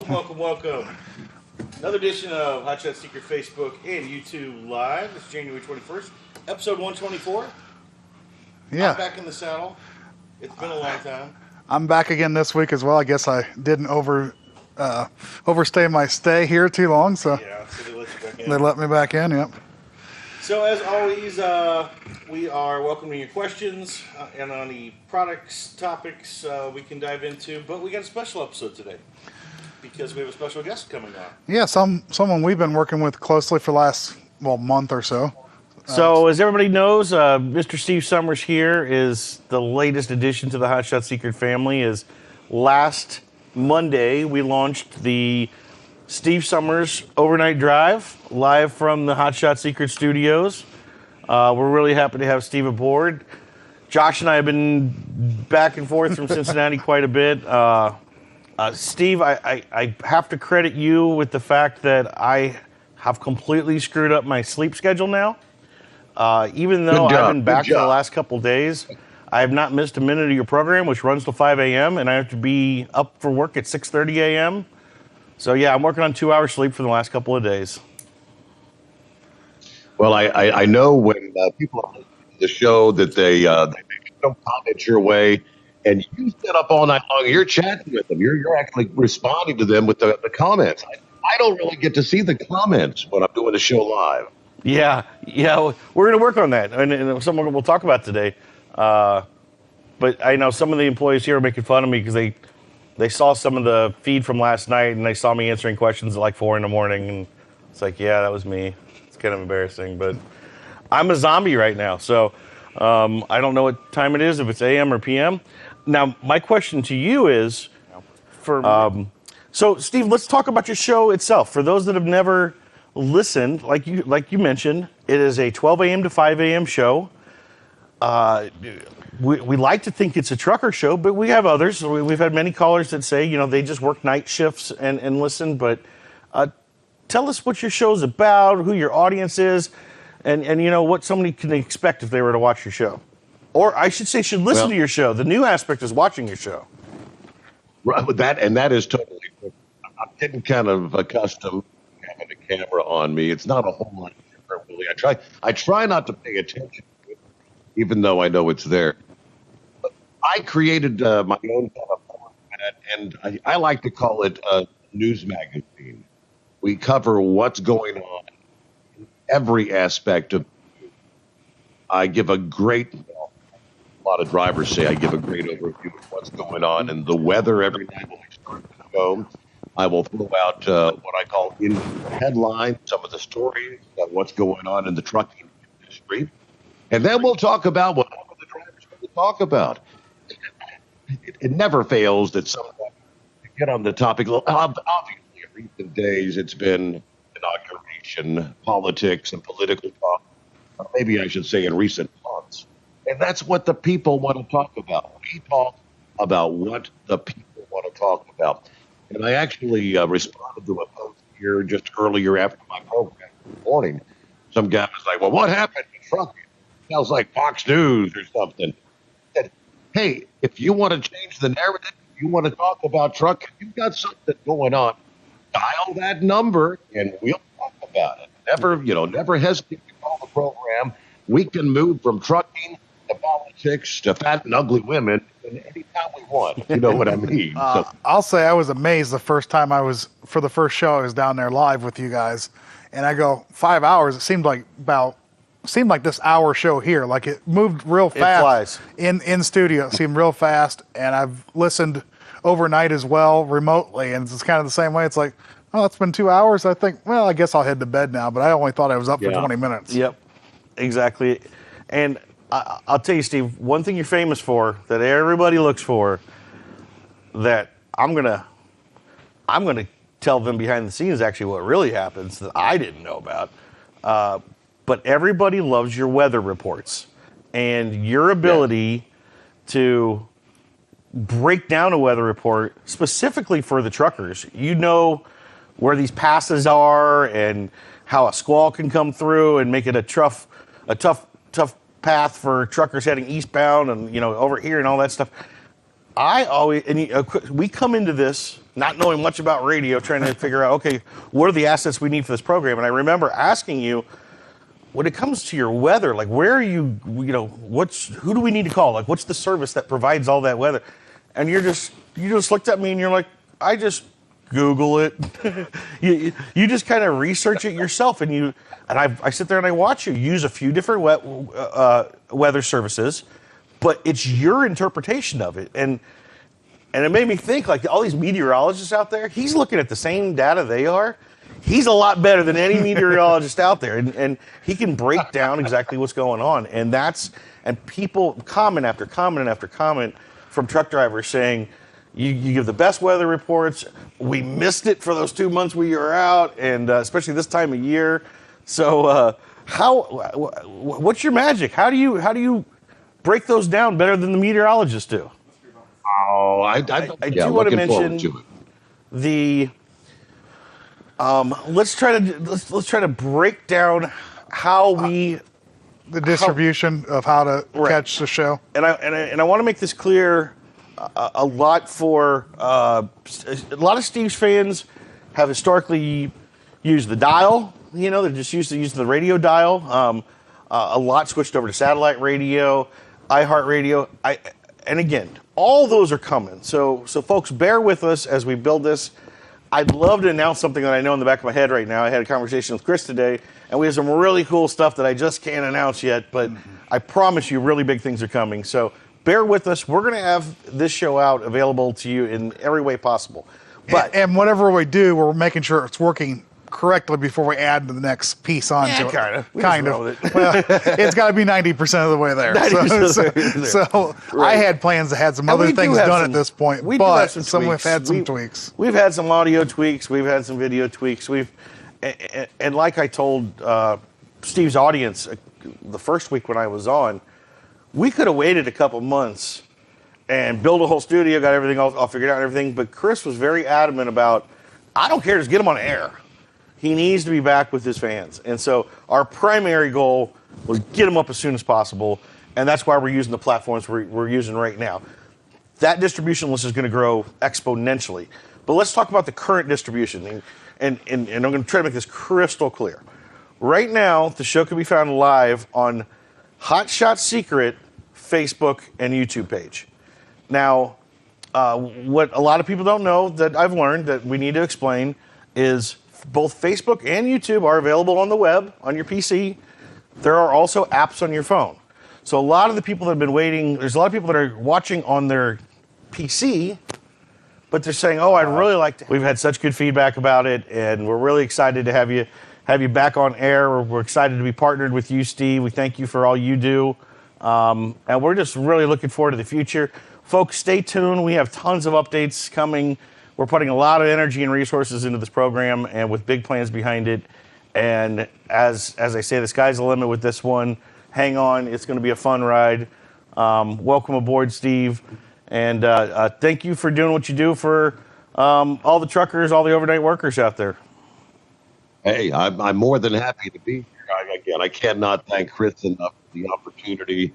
Welcome. Another edition of Hot Shot Secret Facebook and YouTube Live. It's January 21st, episode 124. Yeah. I'm back in the saddle. It's been a long time. I'm back again this week as well. I guess I didn't overstay my stay here too long, so Yeah, so they let you back in. they let me back in, yep. So as always, we are welcoming your questions and on the products, topics we can dive into. But we got a special episode today because we have a special guest coming on. Yeah, someone we've been working with closely for the last, month or so. So, as everybody knows, Mr. Steve Sommers here is the latest addition to the Hot Shot Secret family. Is last Monday we launched the Steve Sommers Overnight Drive live from the Hot Shot Secret Studios. We're really happy to have Steve aboard. Josh and I have been back and forth from Cincinnati quite a bit. Steve, I have to credit you with the fact that I have completely screwed up my sleep schedule now. Even though I've been back for the last couple days, I have not missed a minute of your program, which runs till 5 a.m., and I have to be up for work at 6:30 a.m. So, yeah, I'm working on 2 hours sleep for the last couple of days. Well, I know when people are listening to the show that they make some comments your way, and you sit up all night long, you're chatting with them. You're actually responding to them with the comments. I don't really get to see the comments when I'm doing the show live. Yeah, we're going to work on that, and something we'll talk about today. But I know some of the employees here are making fun of me because they saw some of the feed from last night, and they saw me answering questions at like 4 in the morning, and it's like, yeah, that was me. It's kind of embarrassing, but I'm a zombie right now, so I don't know what time it is, if it's AM or PM. Now, my question to you is, so Steve, let's talk about your show itself. For those that have never listened, like you mentioned, it is a 12 a.m. to 5 a.m. show. We like to think it's a trucker show, but we have others. We've had many callers that say, they just work night shifts and listen. But tell us what your show's about, who your audience is, and what somebody can expect if they were to watch your show. Or I should say should listen to your show. The new aspect is watching your show. Right, that is totally different. I'm getting kind of accustomed to having a camera on me. It's not a whole lot different, really. I try not to pay attention to it, even though I know it's there. But I created my own kind of format, and I like to call it a news magazine. We cover what's going on in every aspect of. I give a lot of drivers say I give a great overview of what's going on in the weather every night when we start the show. I will throw out what I call in headlines, some of the stories about what's going on in the trucking industry. And then we'll talk about what the drivers want to talk about. It never fails that someone get on the topic. Obviously, in recent days, it's been inauguration, politics, and political talk. Or maybe I should say in recent months. And that's what the people want to talk about. We talk about what the people want to talk about. And I actually responded to a post here just earlier after my program this morning. Some guy was like, well, what happened to trucking? Sounds like Fox News or something. I said, hey, if you want to change the narrative, if you want to talk about trucking, you've got something going on, dial that number and we'll talk about it. Never hesitate to call the program. We can move from trucking to politics to fat and ugly women anytime we want. You know what I mean? I'll say I was amazed the first time for the first show I was down there live with you guys, and I go 5 hours. It seemed like this hour show here, like it moved real fast. It flies. in studio. It seemed real fast, and I've listened overnight as well remotely, and it's kind of the same way. It's like, oh, it's been 2 hours. I think, well, I guess I'll head to bed now, but I only thought I was up for 20 minutes. Yep, exactly. And I'll tell you, Steve, one thing you're famous for that everybody looks for, that I'm gonna tell them behind the scenes actually what really happens that I didn't know about. But everybody loves your weather reports and your ability to break down a weather report specifically for the truckers. You know where these passes are and how a squall can come through and make it a tough path for truckers heading eastbound and over here and all that stuff. we come into this not knowing much about radio, trying to figure out, okay, what are the assets we need for this program? And I remember asking you, when it comes to your weather, like where are you, who do we need to call? Like what's the service that provides all that weather? And you just looked at me and you're like, I just Google it. you just kind of research it yourself, and I sit there and I watch you use a few different weather services, but it's your interpretation of it. And it made me think, like all these meteorologists out there, he's looking at the same data they are. He's a lot better than any meteorologist out there, and he can break down exactly what's going on. And people comment after comment after comment from truck drivers saying, you give the best weather reports. We missed it for those 2 months we were out, and especially this time of year. So, what's your magic? How do you break those down better than the meteorologists do? Oh, I do want to mention the. Let's try to break down how the distribution of how to catch the show. And I want to make this clear. A lot of Steve's fans have historically used the dial. They're just used to using the radio dial. A lot switched over to satellite radio, iHeartRadio. And again, all those are coming. So folks, bear with us as we build this. I'd love to announce something that I know in the back of my head right now. I had a conversation with Chris today, and we have some really cool stuff that I just can't announce yet, but I promise you really big things are coming. So bear with us. We're going to have this show out available to you in every way possible. But and whatever we do, we're making sure it's working correctly before we add the next piece onto it. Kind of. Well, it's got to be 90% of the way there. So I had plans that had some other things done at this point, but we've had some tweaks. We've had some audio tweaks. We've had some video tweaks. And like I told Steve's audience the first week when I was on, we could have waited a couple months and built a whole studio, got everything all figured out and everything. But Chris was very adamant about, I don't care, just get him on air. He needs to be back with his fans. And so our primary goal was get him up as soon as possible. And that's why we're using the platforms we're using right now. That distribution list is going to grow exponentially. But let's talk about the current distribution. And I'm going to try to make this crystal clear. Right now, the show can be found live on Hot Shot Secret Facebook and YouTube page. Now, what a lot of people don't know that I've learned that we need to explain is both Facebook and YouTube are available on the web, on your PC. There are also apps on your phone. So a lot of the people that have been waiting, there's a lot of people that are watching on their PC, but they're saying, oh, I'd really like to. We've had such good feedback about it, and we're really excited to have you back on air. We're excited to be partnered with you, Steve. We thank you for all you do. And we're just really looking forward to the future. Folks, stay tuned. We have tons of updates coming. We're putting a lot of energy and resources into this program, and with big plans behind it. And as I say, the sky's the limit with this one. Hang on. It's going to be a fun ride. Welcome aboard, Steve. And thank you for doing what you do for all the truckers, all the overnight workers out there. Hey, I'm more than happy to be here. Again, I cannot thank Chris enough for the opportunity.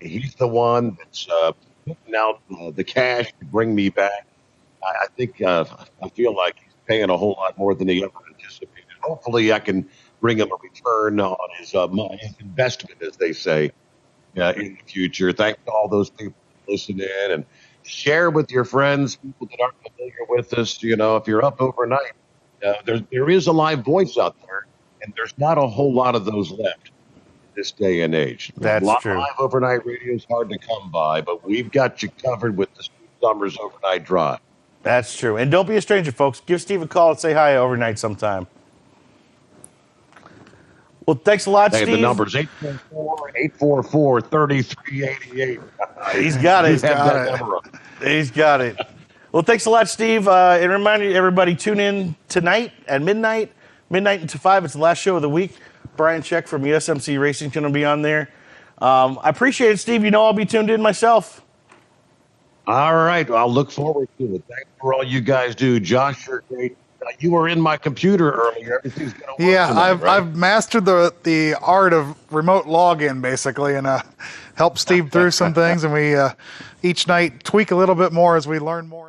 He's the one that's putting out the cash to bring me back. I think I feel like he's paying a whole lot more than he ever anticipated. Hopefully, I can bring him a return on his investment, as they say, in the future. Thanks to all those people who listen in and share with your friends, people that aren't familiar with us. If you're up overnight, there is a live voice out there, and there's not a whole lot of those left this day and age. That's true. Live overnight radio is hard to come by, but we've got you covered with the Sommers Overnight Drive. That's true. And don't be a stranger, folks. Give Steve a call and say hi overnight sometime. Well, thanks a lot, Steve. The number's 844-844-3388. He's got it. He's got it. Well, thanks a lot, Steve. And remind everybody, tune in tonight at midnight until 5. It's the last show of the week. Brian Scheck from USMC Racing is going to be on there. I appreciate it, Steve. I'll be tuned in myself. All right. I'll look forward to it. Thanks for all you guys do. Josh, you're great. You were in my computer earlier. Everything's going to work Yeah, tonight, I've right? I've mastered the art of remote login basically, and help Steve through some things, and we each night tweak a little bit more as we learn more.